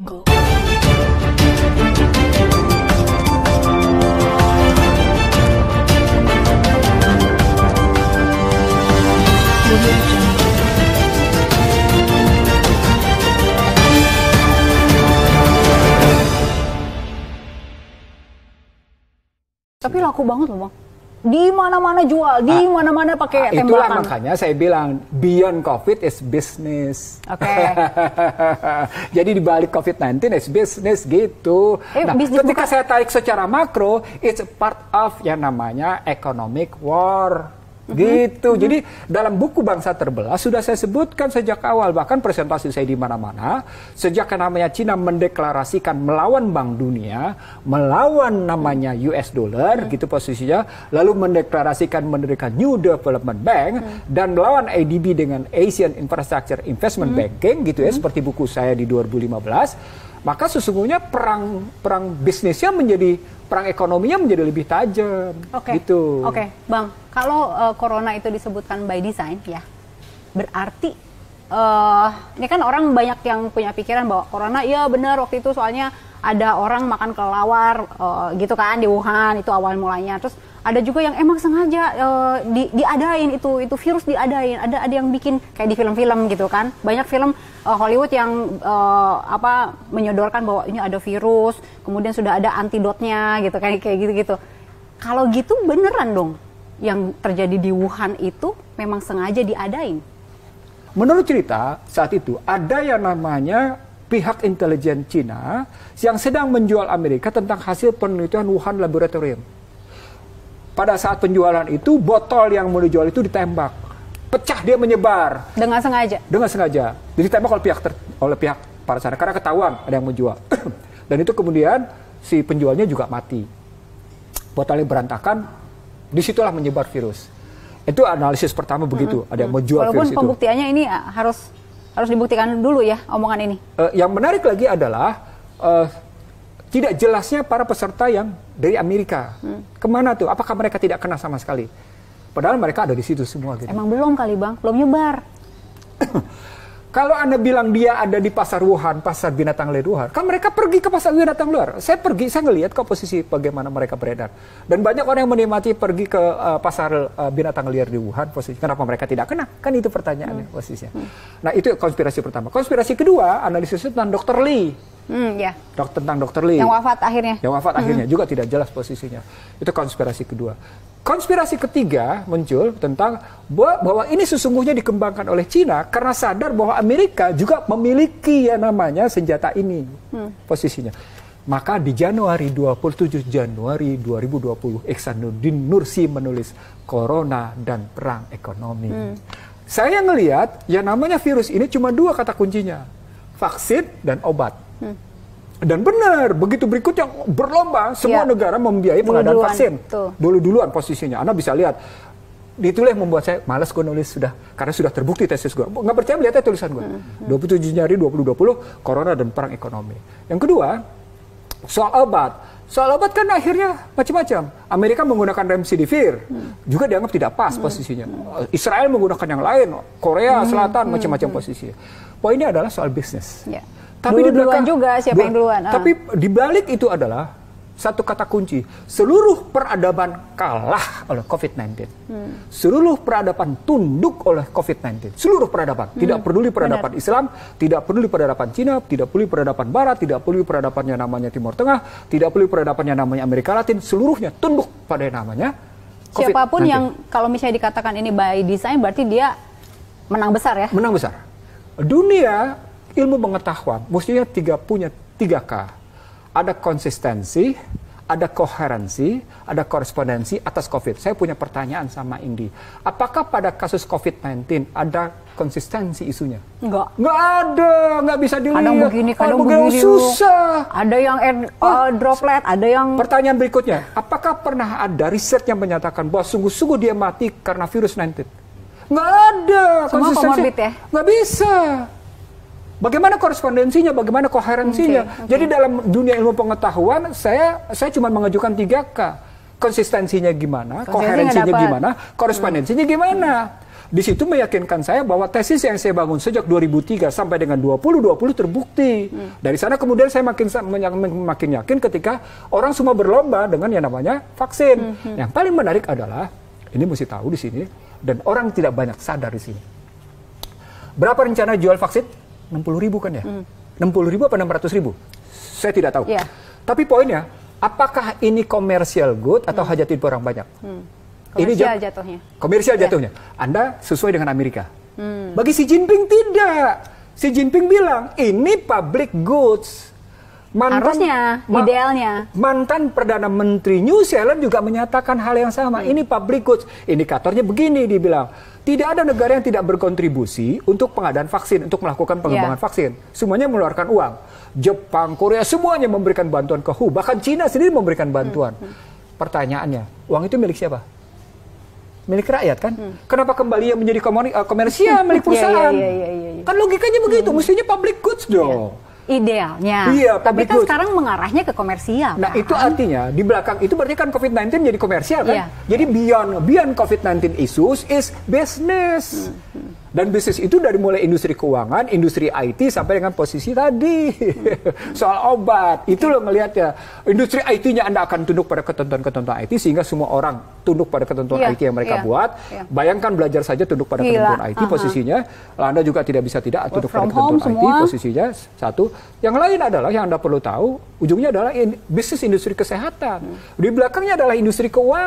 Go. Tapi laku banget loh, Bang. Di mana-mana jual, di mana-mana pakai tembakan. Itulah makanya saya bilang beyond COVID is business. Oke. Jadi di balik COVID-19 is business gitu. Nah, ketika saya tarik secara makro, it's a part of yang namanya economic war. Gitu. Jadi dalam buku Bangsa Terbelah sudah saya sebutkan sejak awal, bahkan presentasi saya di mana-mana, sejak yang namanya Cina mendeklarasikan melawan Bank Dunia, melawan namanya US dollar, gitu posisinya, lalu mendeklarasikan mendirikan New Development Bank dan melawan ADB dengan Asian Infrastructure Investment Banking, gitu ya, seperti buku saya di 2015. Maka sesungguhnya perang bisnisnya perang ekonominya menjadi lebih tajam. Gitu. Oke, Bang. Kalau corona itu disebutkan by design, ya, berarti ini kan orang banyak yang punya pikiran bahwa corona, iya benar waktu itu soalnya ada orang makan kelelawar gitu kan di Wuhan, itu awal mulanya. Terus ada juga yang emang sengaja diadain itu virus diadain. Ada yang bikin kayak di film-film gitu kan. Banyak film Hollywood yang menyodorkan bahwa ini ada virus, kemudian sudah ada antidotnya gitu kayak gitu-gitu. Kalau gitu beneran dong yang terjadi di Wuhan itu memang sengaja diadain? Menurut cerita saat itu ada yang namanya pihak intelijen Cina yang sedang menjual Amerika tentang hasil penelitian Wuhan Laboratorium. Pada saat penjualan itu, botol yang mau dijual itu ditembak. Pecah, dia menyebar. Dengan sengaja? Dengan sengaja. Jadi ditembak oleh pihak para sana. Karena ketahuan ada yang menjual. Dan itu kemudian si penjualnya juga mati. Botolnya berantakan, disitulah menyebar virus. Itu analisis pertama begitu. Ada yang menjual virus itu. Walaupun pembuktiannya ini harus dibuktikan dulu ya, omongan ini. Yang menarik lagi adalah tidak jelasnya para peserta yang dari Amerika. Kemana tuh? Apakah mereka tidak kena sama sekali? Padahal mereka ada di situ semua. Gitu. Emang belum kali, Bang? Belum nyebar. Kalau Anda bilang dia ada di pasar Wuhan, pasar binatang liar Wuhan, kan mereka pergi ke pasar binatang luar. Saya ngelihat ke posisi bagaimana mereka beredar. Dan banyak orang yang menikmati pergi ke pasar binatang liar di Wuhan, posisi. Kenapa mereka tidak kena? Kan itu pertanyaannya posisinya. Nah, itu konspirasi pertama. Konspirasi kedua, analisisnya tentang Dr. Lee. Ya. Tentang Dr. Lee. Yang wafat akhirnya. Yang wafat akhirnya juga tidak jelas posisinya. Itu konspirasi kedua. Konspirasi ketiga muncul tentang bahwa ini sesungguhnya dikembangkan oleh Cina karena sadar bahwa Amerika juga memiliki yang namanya senjata ini posisinya. Maka di 27 Januari 2020, Ihsanuddin Nursi menulis Corona dan Perang Ekonomi. Saya ngelihat yang namanya virus ini cuma dua kata kuncinya, vaksin dan obat. Dan benar, begitu berikutnya berlomba, semua negara membiayai pengadaan vaksin. Dulu-duluan posisinya. Anda bisa lihat, itulah yang membuat saya malas gue nulis sudah. Karena sudah terbukti tesis gue. Nggak percaya lihatnya tulisan gue. 27 Januari 2020, Corona dan Perang Ekonomi. Yang kedua, soal obat. Soal obat kan akhirnya macam-macam. Amerika menggunakan remdesivir, juga dianggap tidak pas posisinya. Israel menggunakan yang lain, Korea Selatan, macam-macam posisinya. Poinnya adalah soal bisnis. Tapi duluan juga siapa yang duluan. Tapi di balik itu adalah satu kata kunci. Seluruh peradaban kalah oleh COVID-19. Seluruh peradaban tunduk oleh COVID-19. Seluruh peradaban. Tidak peduli peradaban Islam, tidak peduli peradaban Cina, tidak peduli peradaban Barat, tidak peduli peradaban yang namanya Timur Tengah, tidak peduli peradaban yang namanya Amerika Latin. Seluruhnya tunduk pada yang namanya COVID-19. Siapapun yang kalau misalnya dikatakan ini by design, berarti dia menang besar ya? Menang besar. Dunia ilmu pengetahuan mestinya punya 3K. Ada konsistensi, ada koherensi, ada korespondensi atas COVID. Saya punya pertanyaan sama Indi. Apakah pada kasus COVID-19 ada konsistensi isunya? Enggak. Enggak ada, nggak bisa dilihat. Kadang begini, kadang begini. Susah. Ada yang droplet, ada yang... Pertanyaan berikutnya, apakah pernah ada riset yang menyatakan bahwa sungguh-sungguh dia mati karena virus 19? Nggak ada. Semua komorbid ya? Nggak bisa. Bagaimana korespondensinya, bagaimana koherensinya. Jadi dalam dunia ilmu pengetahuan, saya cuma mengajukan 3K. Konsistensinya gimana, koherensinya gimana, korespondensinya gimana. Di situ meyakinkan saya bahwa tesis yang saya bangun sejak 2003 sampai dengan 2020 terbukti. Dari sana kemudian saya makin yakin ketika orang semua berlomba dengan yang namanya vaksin. Yang paling menarik adalah, ini mesti tahu di sini, dan orang tidak banyak sadar di sini. Berapa rencana jual vaksin? 60.000 kan ya? 60.000 apa 600.000? Saya tidak tahu. Yeah. Tapi poinnya, apakah ini commercial good atau hajat hidup orang banyak? Komersial jatuhnya. Komersial jatuhnya. Anda sesuai dengan Amerika. Bagi Xi Jinping tidak. Xi Jinping bilang, ini public goods. Harusnya, idealnya. Mantan Perdana Menteri New Zealand juga menyatakan hal yang sama. Ini public goods. Indikatornya begini, dibilang. Tidak ada negara yang tidak berkontribusi untuk pengadaan vaksin, untuk melakukan pengembangan vaksin. Semuanya mengeluarkan uang. Jepang, Korea, semuanya memberikan bantuan ke WHO. Bahkan Cina sendiri memberikan bantuan. Pertanyaannya, uang itu milik siapa? Milik rakyat kan? Kenapa kembali yang menjadi komersial milik perusahaan? Kan logikanya begitu, mestinya public goods dong. Idealnya. Iya, tapi kan sekarang mengarahnya ke komersial. Nah, kan? itu artinya di belakang itu berarti kan COVID-19 jadi komersial kan? Iya. Jadi beyond COVID-19 issues is business. Dan bisnis itu dari mulai industri keuangan, industri IT sampai dengan posisi tadi. Soal obat, itu loh ngelihatnya. Industri IT-nya Anda akan tunduk pada ketentuan-ketentuan IT sehingga semua orang tunduk pada ketentuan IT yang mereka buat. Bayangkan belajar saja tunduk pada ketentuan IT posisinya. Anda juga tidak bisa tidak tunduk pada ketentuan IT posisinya. Satu. Yang lain adalah yang Anda perlu tahu, ujungnya adalah bisnis industri kesehatan. Di belakangnya adalah industri keuangan.